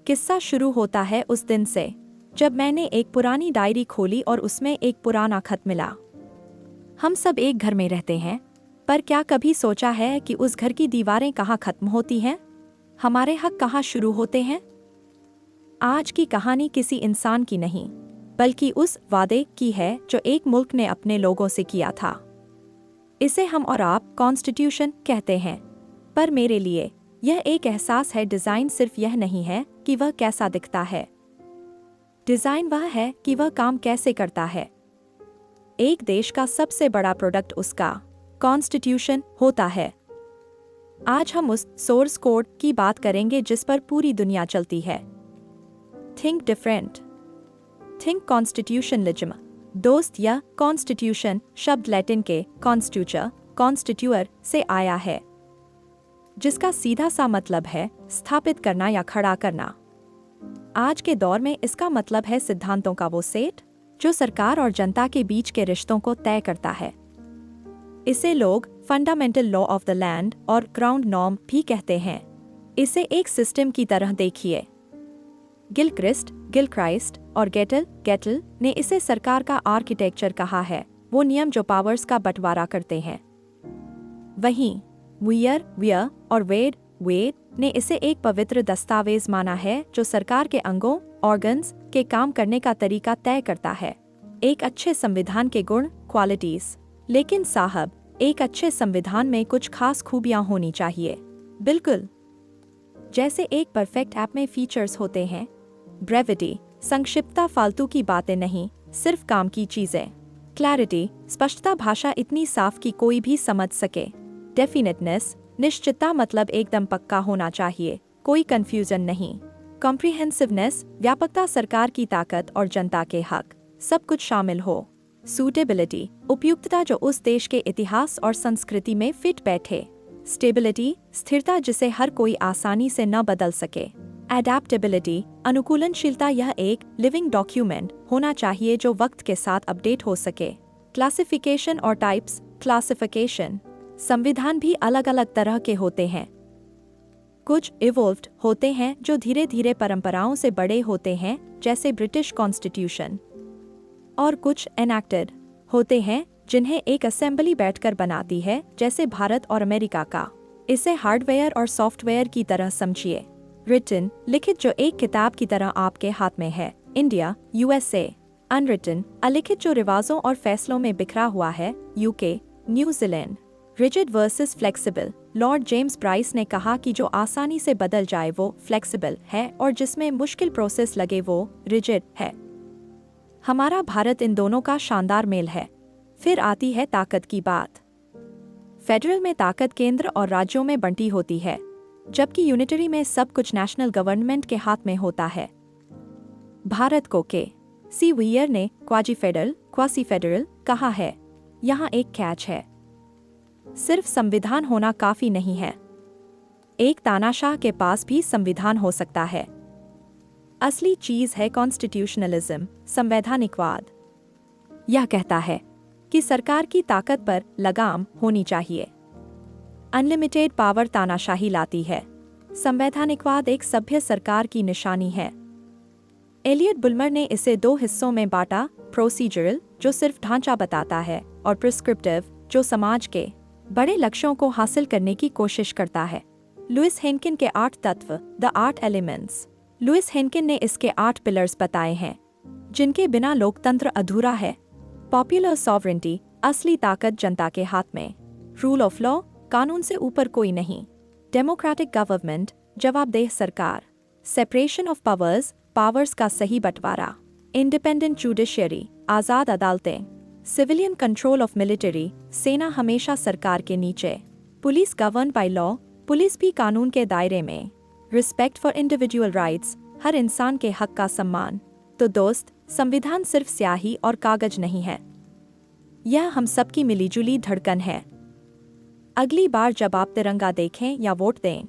किस्सा शुरू होता है उस दिन से जब मैंने एक पुरानी डायरी खोली और उसमें एक पुराना खत मिला। हम सब एक घर में रहते हैं, पर क्या कभी सोचा है कि उस घर की दीवारें कहाँ खत्म होती हैं? हमारे हक कहाँ शुरू होते हैं? आज की कहानी किसी इंसान की नहीं, बल्कि उस वादे की है जो एक मुल्क ने अपने लोगों से किया था। इसे हम और आप कॉन्स्टिट्यूशन कहते हैं, पर मेरे लिए यह एक एहसास है। डिज़ाइन सिर्फ यह नहीं है कि वह कैसा दिखता है, डिज़ाइन वह है कि वह काम कैसे करता है। एक देश का सबसे बड़ा प्रोडक्ट उसका कॉन्स्टिट्यूशन होता है। आज हम उस सोर्स कोड की बात करेंगे जिस पर पूरी दुनिया चलती है। Think different, think constitutionalism. दोस्त, यह कॉन्स्टिट्यूशन शब्द लैटिन के कॉन्स्टिट्यूचर कॉन्स्टिट्यूअर से आया है, जिसका सीधा सा मतलब है स्थापित करना या खड़ा करना। आज के दौर में इसका मतलब है सिद्धांतों का वो सेट जो सरकार और जनता के बीच के रिश्तों को तय करता है। इसे लोग fundamental law of the land और ग्राउंड नॉर्म भी कहते हैं। इसे एक सिस्टम की तरह देखिए। गिलक्राइस्ट और गेटल ने इसे सरकार का आर्किटेक्चर कहा है, वो नियम जो पावर्स का बंटवारा करते हैं। वहीं वियर और वेड ने इसे एक पवित्र दस्तावेज माना है जो सरकार के अंगों ऑर्गन्स के काम करने का तरीका तय करता है। एक अच्छे संविधान के गुण क्वालिटीज। लेकिन साहब, एक अच्छे संविधान में कुछ खास खूबियां होनी चाहिए। बिल्कुल जैसे एक परफेक्ट ऐप में फीचर्स होते हैं। ब्रेविटी, संक्षिप्तता, फालतू की बातें नहीं, सिर्फ काम की चीजें। क्लैरिटी, स्पष्टता, भाषा इतनी साफ कि कोई भी समझ सके। डेफिनेटनेस, निश्चितता, मतलब एकदम पक्का होना चाहिए, कोई कंफ्यूजन नहीं। कॉम्प्रिहेंसिवनेस, व्यापकता, सरकार की ताकत और जनता के हक सब कुछ शामिल हो। सूटेबिलिटी, उपयुक्तता जो उस देश के इतिहास और संस्कृति में फिट बैठे। स्टेबिलिटी, स्थिरता जिसे हर कोई आसानी से न बदल सके। एडेप्टेबिलिटी, अनुकूलनशीलता, यह एक लिविंग डॉक्यूमेंट होना चाहिए जो वक्त के साथ अपडेट हो सके। क्लासिफिकेशन और टाइप्स। क्लासिफिकेशन, संविधान भी अलग अलग तरह के होते हैं। कुछ इवोल्व्ड होते हैं जो धीरे धीरे परंपराओं से बड़े होते हैं, जैसे ब्रिटिश कॉन्स्टिट्यूशन, और कुछ एनैक्टेड होते हैं जिन्हें एक असेंबली बैठकर बनाती है, जैसे भारत और अमेरिका का। इसे हार्डवेयर और सॉफ्टवेयर की तरह समझिए। रिटन, लिखित, जो एक किताब की तरह आपके हाथ में है, इंडिया USA। अनरिटन, अलिखित, जो रिवाजों और फैसलों में बिखरा हुआ है, UK New Zealand. Rigid versus flexible, Lord James Bryce ने कहा कि जो आसानी से बदल जाए वो फ्लेक्सिबल है और जिसमें मुश्किल प्रोसेस लगे वो रिजिड है। हमारा भारत इन दोनों का शानदार मेल है। फिर आती है ताकत की बात। फेडरल में ताकत केंद्र और राज्यों में बंटी होती है, जबकि यूनिटरी में सब कुछ नेशनल गवर्नमेंट के हाथ में होता है। भारत को सी वियर ने क्वासी फेडरल कहा है। यहाँ एक कैच है, सिर्फ संविधान होना काफी नहीं है। एक तानाशाह के पास भी संविधान हो सकता है। असली चीज है कॉन्स्टिट्यूशनलिज्म, संवैधानिकवाद। यह कहता है कि सरकार की ताकत पर लगाम होनी चाहिए। अनलिमिटेड पावर तानाशाही लाती है। संवैधानिकवाद एक सभ्य सरकार की निशानी है। एलियट बुल्मर ने इसे दो हिस्सों में बांटा, प्रोसीजरल जो सिर्फ ढांचा बताता है और प्रिस्क्रिप्टिव जो समाज के बड़े लक्ष्यों को हासिल करने की कोशिश करता है। लुइस हेनकिन के 8 तत्व, द 8 एलिमेंट्स। लुइस हेनकिन ने इसके 8 पिलर्स बताए हैं जिनके बिना लोकतंत्र अधूरा है। पॉपुलर सॉवरेंटी, असली ताकत जनता के हाथ में। रूल ऑफ लॉ, कानून से ऊपर कोई नहीं। डेमोक्रेटिक गवर्नमेंट, जवाबदेह सरकार। सेपरेशन ऑफ पावर्स का सही बंटवारा। इंडिपेंडेंट जुडिशियरी, आज़ाद अदालतें। सिविलियन कंट्रोल ऑफ मिलिट्री, सेना हमेशा सरकार के नीचे। Police govern by law, police भी कानून के दायरे में। रिस्पेक्ट फॉर इंडिविजुअल राइट्स, हर इंसान के हक का सम्मान। तो दोस्त, संविधान सिर्फ स्याही और कागज नहीं है, यह हम सबकी मिलीजुली धड़कन है। अगली बार जब आप तिरंगा देखें या वोट दें,